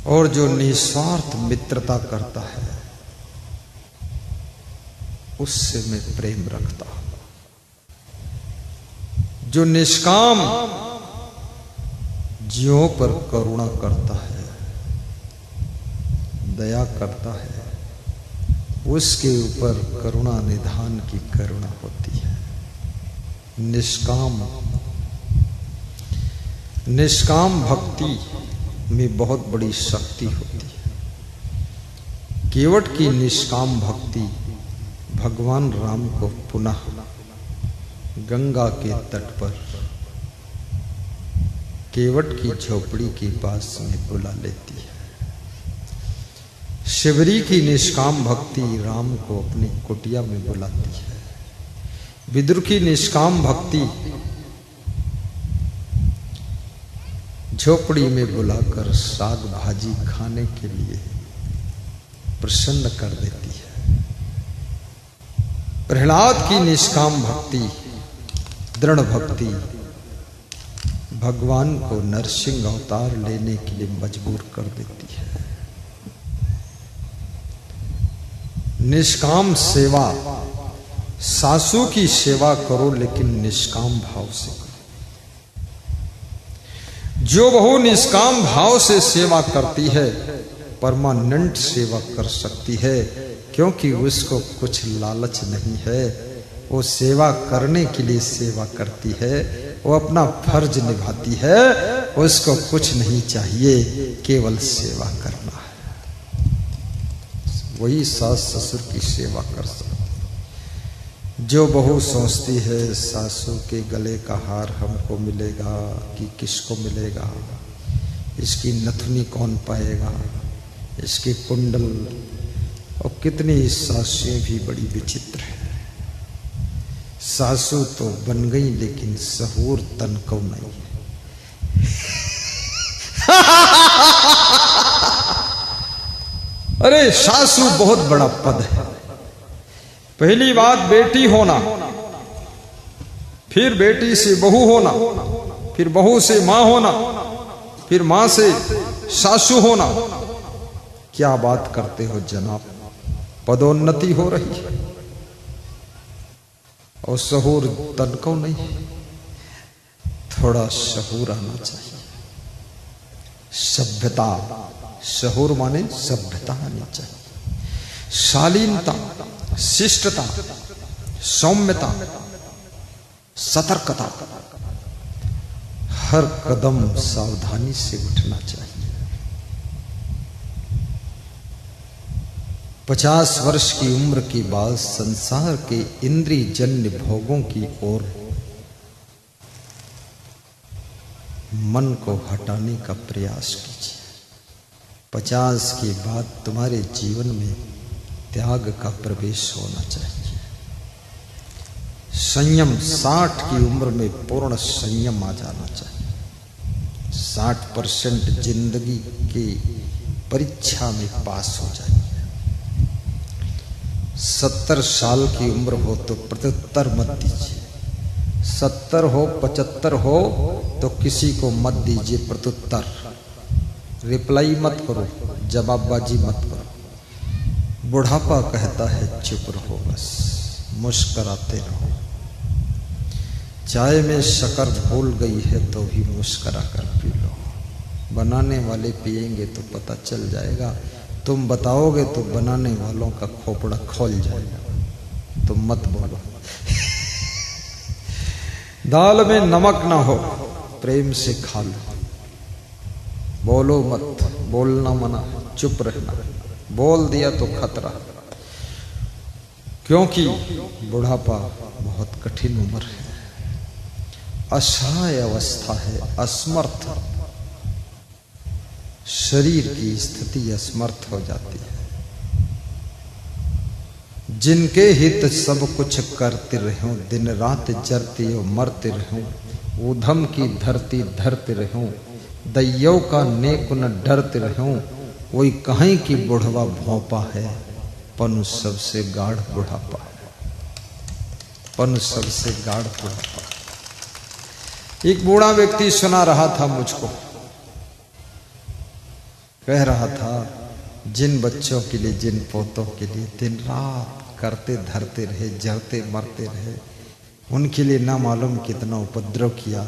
और जो निस्वार्थ मित्रता करता है उससे मैं प्रेम रखता हूं। जो निष्काम जीवों पर करुणा करता है, दया करता है, उसके ऊपर करुणा निधान की करुणा होती है। निष्काम भक्ति में बहुत बड़ी शक्ति होती है। केवट की निष्काम भक्ति भगवान राम को पुनः गंगा के तट पर केवट की झोपड़ी के पास में बुला लेती है। शिवरी की निष्काम भक्ति राम को अपनी कुटिया में बुलाती है। विदुर की निष्काम भक्ति झोपड़ी में बुलाकर साग भाजी खाने के लिए प्रसन्न कर देती है। प्रहलाद की निष्काम भक्ति, दृढ़ भक्ति भगवान को नरसिंह अवतार लेने के लिए मजबूर कर देती है। निष्काम सेवा, सासू की सेवा करो लेकिन निष्काम भाव से करो। जो बहू निष्काम भाव से सेवा करती है परमानेंट सेवा कर सकती है, क्योंकि उसको कुछ लालच नहीं है। वो सेवा करने के लिए सेवा करती है, वो अपना फर्ज निभाती है, उसको कुछ नहीं चाहिए, केवल सेवा करना है। वही सास ससुर की सेवा कर सकती। जो बहू सोचती है सासू के गले का हार हमको मिलेगा कि किसको मिलेगा, इसकी नथुनी कौन पाएगा, इसकी कुंडल, और कितनी सासुएं भी बड़ी विचित्र है। सासू तो बन गई लेकिन सहूर तन को नहीं है। अरे सासू बहुत बड़ा पद है। पहली बात बेटी होना, फिर बेटी से बहू होना, फिर बहू से मां होना, फिर मां से सासू होना। क्या बात करते हो जनाब, पदोन्नति हो रही है और सहूर तन को नहीं। थोड़ा सहूर आना चाहिए। सभ्यता, सहूर माने सभ्यता आनी चाहिए। शालीनता, शिष्टता, सौम्यता, सतर्कता, हर कदम सावधानी से उठना चाहिए। 50 वर्ष की उम्र के बाद संसार के इंद्रिय जन्य भोगों की ओर मन को हटाने का प्रयास कीजिए। 50 के बाद तुम्हारे जीवन में त्याग का प्रवेश होना चाहिए। संयम, 60 की उम्र में पूर्ण संयम आ जाना चाहिए। 60% जिंदगी की परीक्षा में पास हो जाइए। 70 साल की उम्र हो तो प्रत्युत्तर मत दीजिए। 70 हो, 75 हो तो किसी को मत दीजिए प्रत्युत्तर। रिप्लाई मत करो, जवाबबाजी मत करो। बुढ़ापा कहता है चुप रहो, बस मुस्कराते रहो। चाय में शक्कर भूल गई है तो भी मुस्करा कर पी लो। बनाने वाले पिएंगे तो पता चल जाएगा, तुम बताओगे तो बनाने वालों का खोपड़ा खोल जाएगा। तुम मत बोलो। दाल में नमक ना हो, प्रेम से खा लो। बोलो मत, बोलना मना, चुप रहना। बोल दिया तो खतरा, क्योंकि बुढ़ापा बहुत कठिन उम्र है, असहाय अवस्था है, असमर्थ। शरीर की स्थिति असमर्थ हो जाती है। जिनके हित सब कुछ करते रहूं, दिन रात जरते हो मरते रहूं, ऊधम की धरती धरते रहूं, दैयों का नेक न डरते रहूं। वही कहीं की बुढ़वा भोंपा है, पन सबसे गाढ़ बुढ़ापा है। पन सबसे गाढ़ बुढ़ापा। एक बूढ़ा व्यक्ति सुना रहा था मुझको, कह रहा था जिन बच्चों के लिए, जिन पोतों के लिए दिन रात करते धरते रहे, जरते मरते रहे, उनके लिए ना मालूम कितना उपद्रव किया,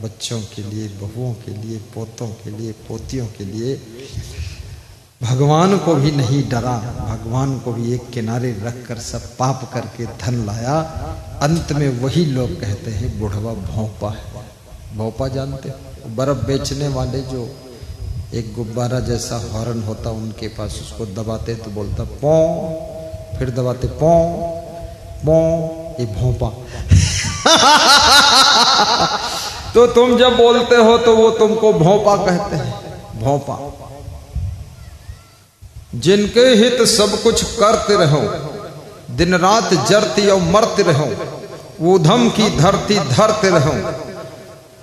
बच्चों के लिए, बहुओं के लिए, पोतों के लिए, पोतियों के लिए, भगवान को भी नहीं डरा, भगवान को भी एक किनारे रखकर सब पाप करके धन लाया। अंत में वही लोग कहते हैं बुढ़वा भौंपा है। भौंपा जानते हो? बर्फ बेचने वाले जो एक गुब्बारा जैसा हॉर्न होता उनके पास, उसको दबाते तो बोलता पौ, फिर दबाते पौ पौ, ये भौंपा। तो तुम जब बोलते हो तो वो तुमको भौंपा कहते हैं, भौंपा। जिनके हित सब कुछ करते रहो, दिन रात जरती और मरते रहो, ऊधम की धरती धरते रहो,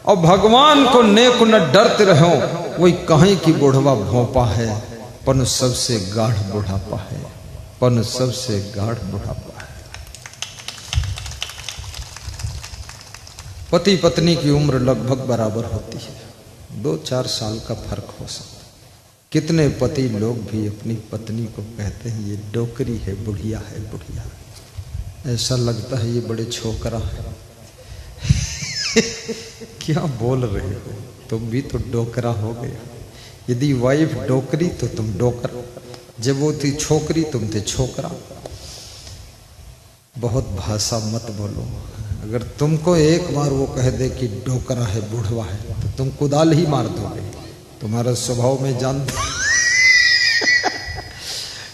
और भगवान को नेक न डरते रहो, वही कहीं की बुढ़वा भौंपा है, पन सबसे गाढ़ बुढ़ापा है, पन सबसे गाढ़ बुढ़ापा है। पति पत्नी की उम्र लगभग बराबर होती है, 2-4 साल का फर्क हो सकता है। कितने पति लोग भी अपनी पत्नी को कहते हैं ये डोकरी है, बुढ़िया है, बुढ़िया। ऐसा लगता है ये बड़े छोकरा है। क्या बोल रहे हो, तुम भी तो डोकरा हो गया। यदि वाइफ डोकरी तो तुम डोकर, जब वो थी छोकरी तुम थे छोकरा। बहुत भाषा मत बोलो। अगर तुमको एक बार वो कह दे कि डोकरा है, बुढ़वा है, तो तुम कुदाल ही मार दोगे। तुम्हारा स्वभाव में जानते।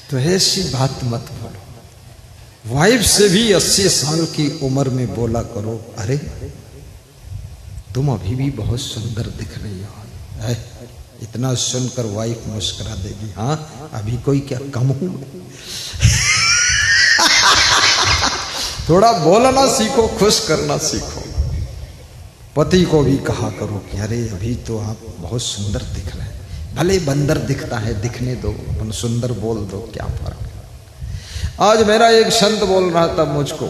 तो ऐसी बात मत बोलो। वाइफ से भी 80 साल की उम्र में बोला करो, अरे तुम अभी भी बहुत सुंदर दिख रही हो। इतना सुनकर वाइफ मुस्कुरा देगी, हाँ अभी कोई क्या कम हूं। थोड़ा बोलना सीखो, खुश करना सीखो। पति को भी कहा करो कि अरे अभी तो आप बहुत सुंदर दिख रहे हैं, भले बंदर दिखता है, दिखने दो, अपन सुंदर बोल दो, क्या फर्क है। आज मेरा एक संत बोल रहा था मुझको,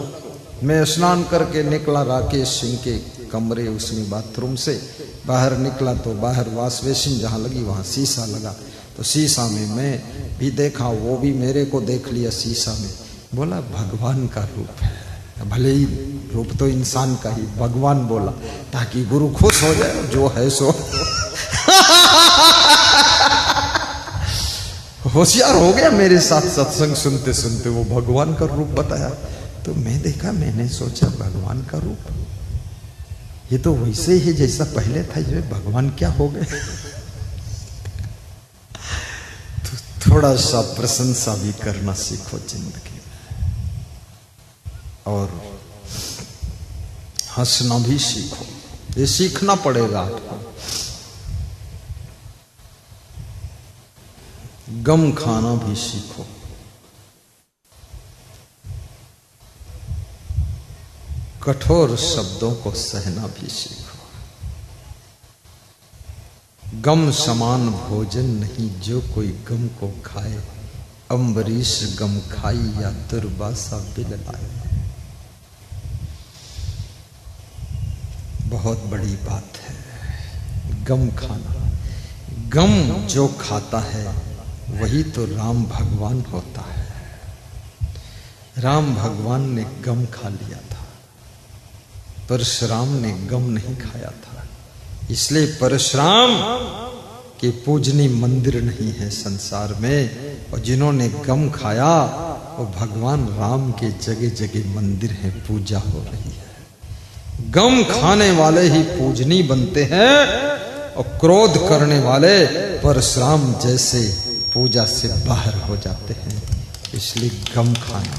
मैं स्नान करके निकला राकेश सिंह के कमरे, उसमें बाथरूम से बाहर निकला तो बाहर वॉश बेसिन जहाँ लगी वहाँ शीशा लगा, तो शीशा में मैं भी देखा, वो भी मेरे को देख लिया शीशा में। बोला भगवान का रूप है, भले ही रूप तो इंसान का ही, भगवान बोला ताकि गुरु खुश हो जाए, जो है सो। होशियार हो गया मेरे साथ सत्संग सुनते सुनते, वो भगवान का रूप बताया। तो मैं देखा, मैंने सोचा भगवान का रूप ये तो वैसे ही जैसा पहले था, ये भगवान क्या हो गए। तो थोड़ा सा प्रशंसा भी करना सीखो जिंदगी में, और हंसना भी सीखो। ये सीखना पड़ेगा आपको। गम खाना भी सीखो। कठोर शब्दों को सहना भी सीखो। गम समान भोजन नहीं जो कोई गम को खाए, अम्बरीश गम खाई या दुर्वासा बिल लाए। बहुत बड़ी बात है गम खाना। गम जो खाता है वही तो राम भगवान होता है। राम भगवान ने गम खा लिया था, परशुराम ने गम नहीं खाया था। इसलिए परशुराम के पूजनीय मंदिर नहीं है संसार में, और जिन्होंने गम खाया वो भगवान राम के जगह जगह मंदिर है, पूजा हो रही है। गम खाने वाले ही पूजनीय बनते हैं, और क्रोध करने वाले परशुराम जैसे पूजा से बाहर हो जाते हैं। इसलिए गम खाना